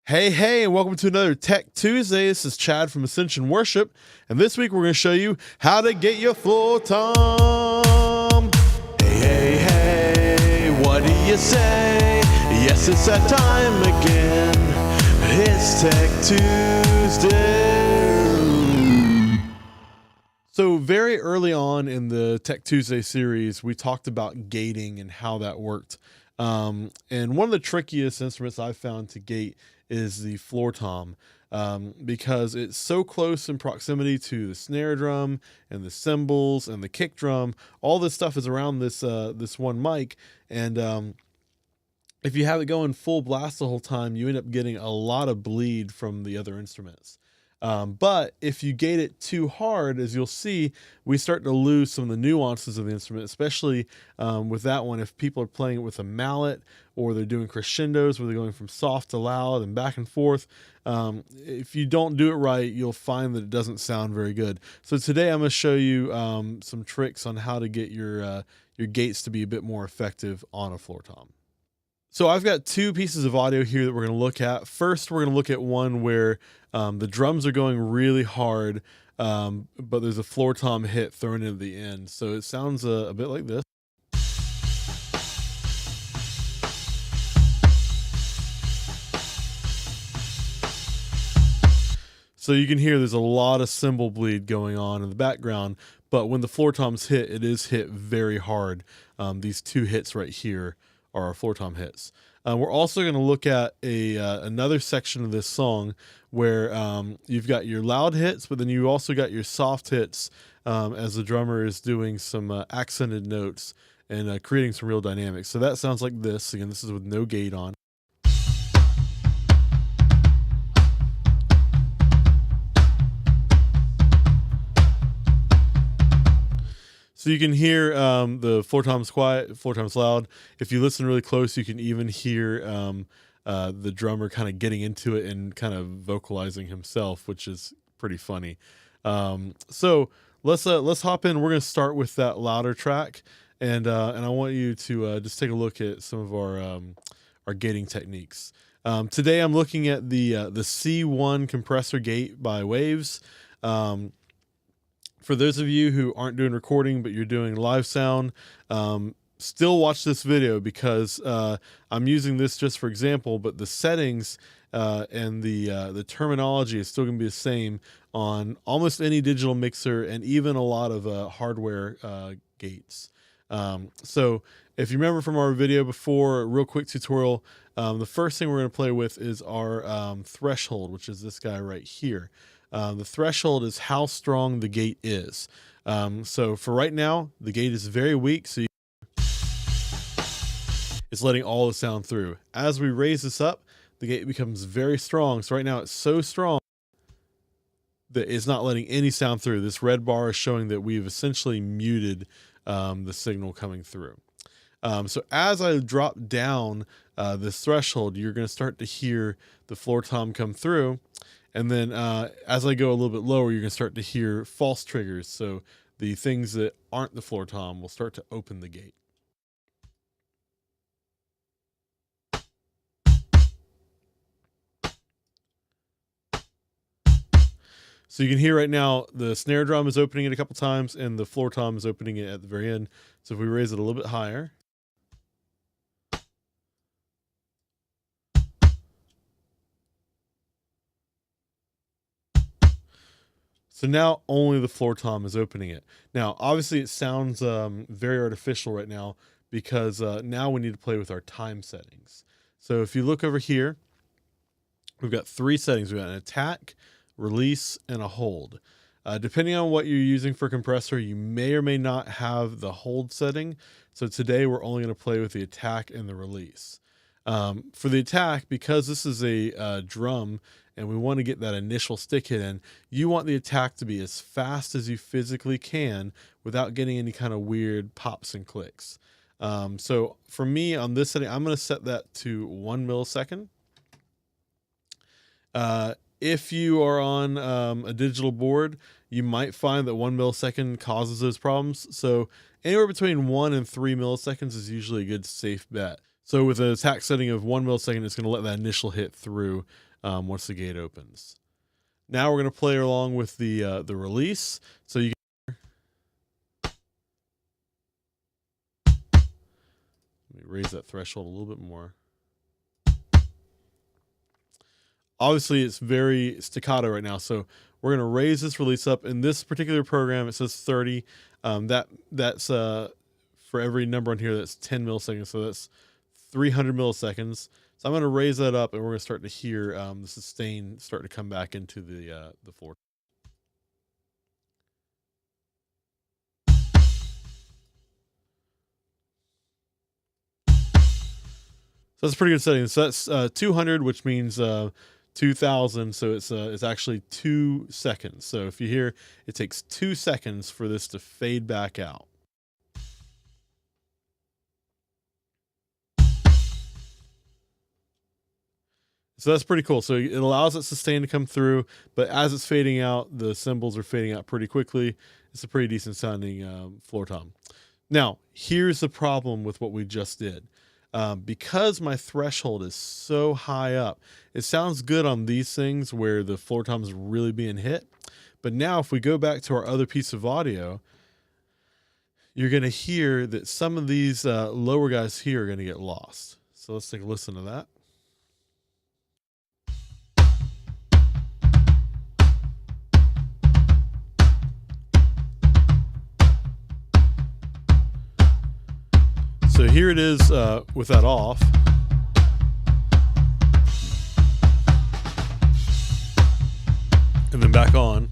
Hey, and welcome to another Tech Tuesday. This is Chad from Ascension Worship, and this week we're going to show you how to get your floor tom. Hey, what do you say? Yes, it's that time again. It's Tech Tuesday. So very early on in the Tech Tuesday series, we talked about gating and how that worked. And one of the trickiest instruments I've found to gate is the floor tom, because it's so close in proximity to the snare drum and the cymbals and the kick drum. All this stuff is around this one mic, and if you have it going full blast the whole time, you end up getting a lot of bleed from the other instruments. But if you gate it too hard, as you'll see, we start to lose some of the nuances of the instrument, especially with that one. If people are playing it with a mallet or they're doing crescendos where they're going from soft to loud and back and forth, if you don't do it right, you'll find that it doesn't sound very good. So today I'm going to show you some tricks on how to get your gates to be a bit more effective on a floor tom. So I've got two pieces of audio here that we're going to look at. First, we're going to look at one where the drums are going really hard, but there's a floor tom hit thrown into the end. So it sounds a bit like this. So you can hear there's a lot of cymbal bleed going on in the background, but when the floor tom's hit, it is hit very hard. These two hits right here are our floor tom hits. We're also going to look at another section of this song where you've got your loud hits, but then you also got your soft hits as the drummer is doing some accented notes and creating some real dynamics. So that sounds like this. Again, this is with no gate on. So you can hear the floor tom's quiet, floor tom's loud. If you listen really close, you can even hear the drummer kind of getting into it and kind of vocalizing himself, which is pretty funny. So let's hop in. We're going to start with that louder track, and I want you to just take a look at some of our gating techniques. Today I'm looking at the C1 Compressor gate by Waves. For those of you who aren't doing recording, but you're doing live sound, still watch this video because I'm using this just for example, but the settings and the terminology is still going to be the same on almost any digital mixer and even a lot of hardware gates. So if you remember from our video before, a real quick tutorial, the first thing we're going to play with is our threshold, which is this guy right here. The threshold is how strong the gate is. So for right now, the gate is very weak, so it's letting all the sound through. As we raise this up, the gate becomes very strong. So right now it's so strong that it's not letting any sound through. This red bar is showing that we've essentially muted the signal coming through. So as I drop down this threshold, you're going to start to hear the floor tom come through. And then as I go a little bit lower, you're going to start to hear false triggers. So the things that aren't the floor tom will start to open the gate. So you can hear right now the snare drum is opening it a couple times and the floor tom is opening it at the very end. So if we raise it a little bit higher. So now only the floor tom is opening it. Now, obviously it sounds very artificial right now because now we need to play with our time settings. So if you look over here, we've got three settings. We've got an attack, release, and a hold. Depending on what you're using for compressor, you may or may not have the hold setting. So today we're only going to play with the attack and the release. For the attack, because this is a drum and we want to get that initial stick hit in, you want the attack to be as fast as you physically can without getting any kind of weird pops and clicks. So for me on this setting, I'm going to set that to 1 millisecond. If you are on a digital board, you might find that 1 millisecond causes those problems. So anywhere between 1 and 3 milliseconds is usually a good safe bet. So with an attack setting of 1 millisecond, it's going to let that initial hit through once the gate opens. Now we're going to play along with the release. So you can, let me raise that threshold a little bit more. Obviously, it's very staccato right now, so we're going to raise this release up. In this particular program, it says 30. That's for every number on here, that's 10 milliseconds, so that's 300 milliseconds. So I'm going to raise that up, and we're going to start to hear the sustain start to come back into the floor. So that's a pretty good setting. So that's 200, which means 2000. So it's actually 2 seconds. So if you hear, it takes 2 seconds for this to fade back out. So that's pretty cool. So it allows that sustain to come through, but as it's fading out, the cymbals are fading out pretty quickly. It's a pretty decent sounding floor tom. Now, here's the problem with what we just did. Because my threshold is so high up, it sounds good on these things where the floor tom is really being hit. But now if we go back to our other piece of audio, you're going to hear that some of these lower guys here are going to get lost. So let's take a listen to that. So here it is with that off. And then back on.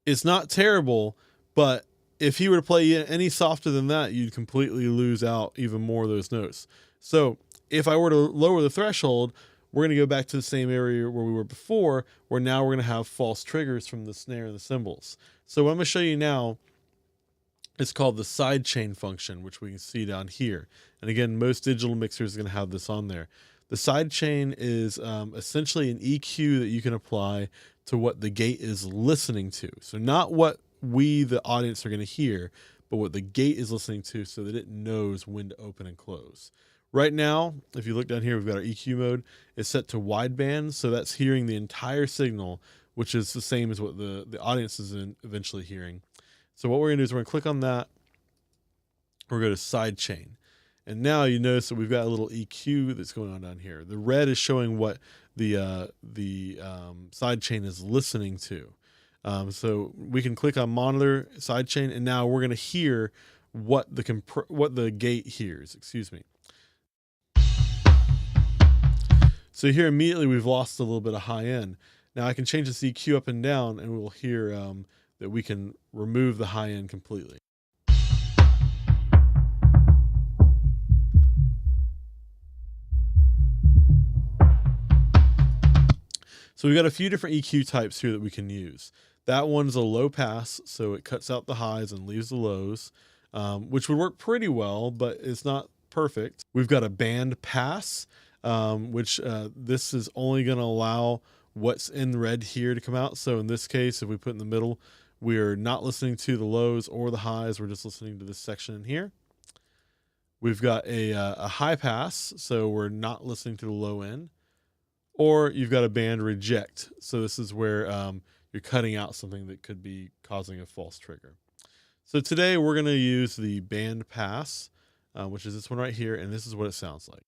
It's not terrible, but if he were to play any softer than that, you'd completely lose out even more of those notes. So if I were to lower the threshold, we're going to go back to the same area where we were before, where now we're going to have false triggers from the snare and the cymbals. So what I'm going to show you now is called the sidechain function, which we can see down here. And again, most digital mixers are going to have this on there. The sidechain is essentially an EQ that you can apply to what the gate is listening to. So not what we, the audience, are going to hear, but what the gate is listening to so that it knows when to open and close. Right now, if you look down here, we've got our EQ mode. It's set to wideband, so that's hearing the entire signal, which is the same as what the audience is eventually hearing. So what we're going to do is we're going to click on that. We're going to go to sidechain. And now you notice that we've got a little EQ that's going on down here. The red is showing what the sidechain is listening to. So we can click on monitor sidechain, and now we're going to hear what the gate hears. Excuse me. So here immediately we've lost a little bit of high end. Now I can change this EQ up and down, and we'll hear that we can remove the high end completely. So we've got a few different EQ types here that we can use. That one's a low pass, so it cuts out the highs and leaves the lows, which would work pretty well, but it's not perfect. We've got a band pass, which this is only going to allow what's in red here to come out. So in this case, if we put in the middle, we're not listening to the lows or the highs. We're just listening to this section in here. We've got a high pass, so we're not listening to the low end. Or you've got a band reject. So this is where you're cutting out something that could be causing a false trigger. So today we're going to use the band pass, which is this one right here, and this is what it sounds like.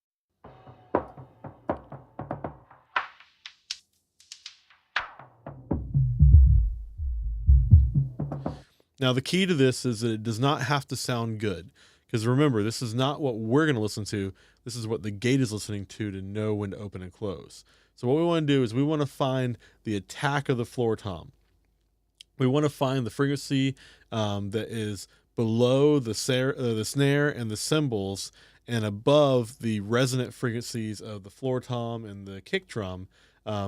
Now the key to this is that it does not have to sound good, because remember, this is not what we're going to listen to. This is what the gate is listening to know when to open and close. So what we want to do is we want to find the attack of the floor tom. We want to find the frequency that is below the snare and the cymbals and above the resonant frequencies of the floor tom and the kick drum.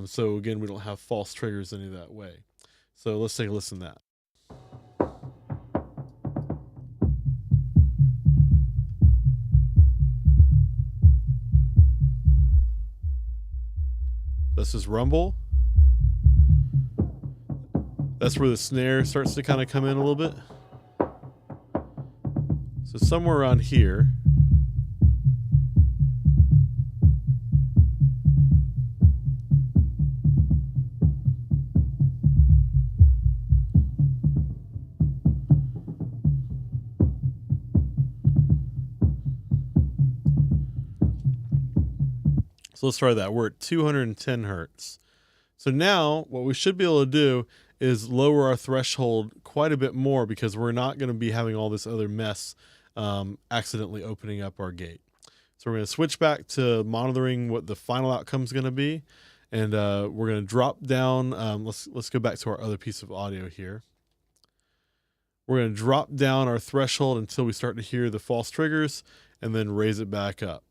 So again, we don't have false triggers any of that way. So let's take a listen to that. This is rumble. That's where the snare starts to kind of come in a little bit. So somewhere around here. So let's try that. We're at 210 hertz. So now what we should be able to do is lower our threshold quite a bit more, because we're not going to be having all this other mess accidentally opening up our gate. So we're going to switch back to monitoring what the final outcome is going to be. And we're going to drop down. Let's go back to our other piece of audio here. We're going to drop down our threshold until we start to hear the false triggers, and then raise it back up.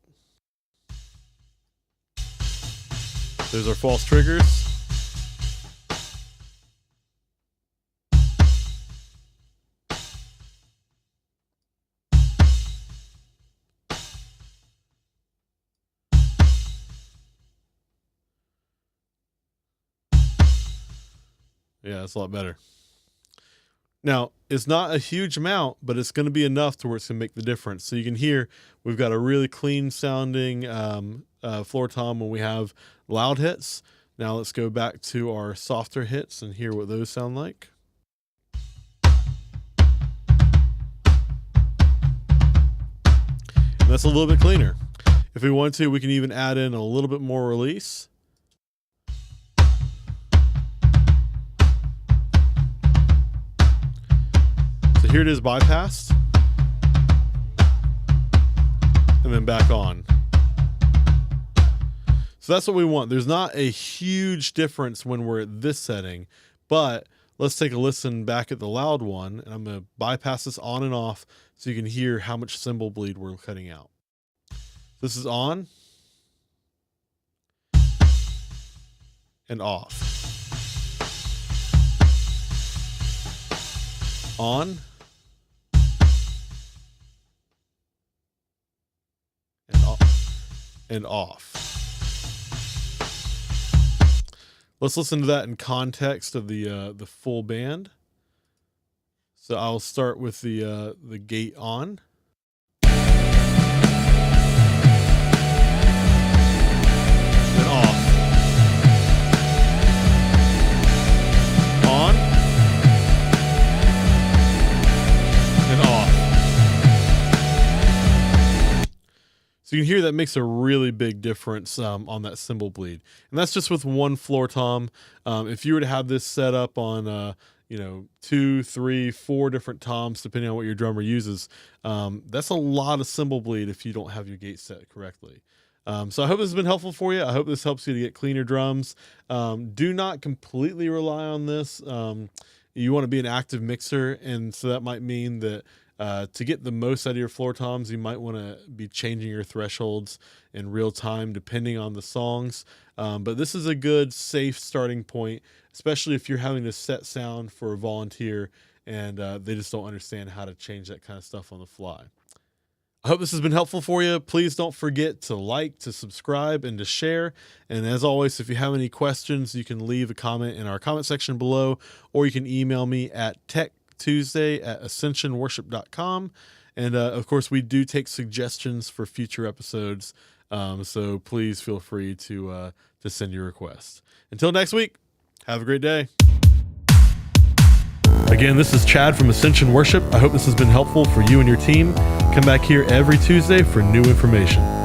There's our false triggers. Yeah, it's a lot better. Now, it's not a huge amount, but it's going to be enough to where it's going to make the difference. So you can hear we've got a really clean sounding floor tom when we have loud hits. Now let's go back to our softer hits and hear what those sound like. And that's a little bit cleaner. If we want to, we can even add in a little bit more release. So here it is bypassed. And then back on. So that's what we want. There's not a huge difference when we're at this setting, but let's take a listen back at the loud one, and I'm going to bypass this on and off so you can hear how much cymbal bleed we're cutting out. This is on and off. On and off. Let's listen to that in context of the full band. So I'll start with the gate on. Then off. On. And off. So you can hear that makes a really big difference on that cymbal bleed. And that's just with one floor tom. If you were to have this set up on, 2, 3, 4 different toms, depending on what your drummer uses, that's a lot of cymbal bleed if you don't have your gate set correctly. So I hope this has been helpful for you. I hope this helps you to get cleaner drums. Do not completely rely on this. You want to be an active mixer, and so that might mean that to get the most out of your floor toms, you might want to be changing your thresholds in real time depending on the songs. But this is a good, safe starting point, especially if you're having to set sound for a volunteer and they just don't understand how to change that kind of stuff on the fly. I hope this has been helpful for you. Please don't forget to like, to subscribe, and to share. And as always, if you have any questions, you can leave a comment in our comment section below, or you can email me at TechTuesday@ascensionworship.com. And of course, we do take suggestions for future episodes. So please feel free to send your requests. Until next week, have a great day. Again, this is Chad from Ascension Worship. I hope this has been helpful for you and your team. Come back here every Tuesday for new information.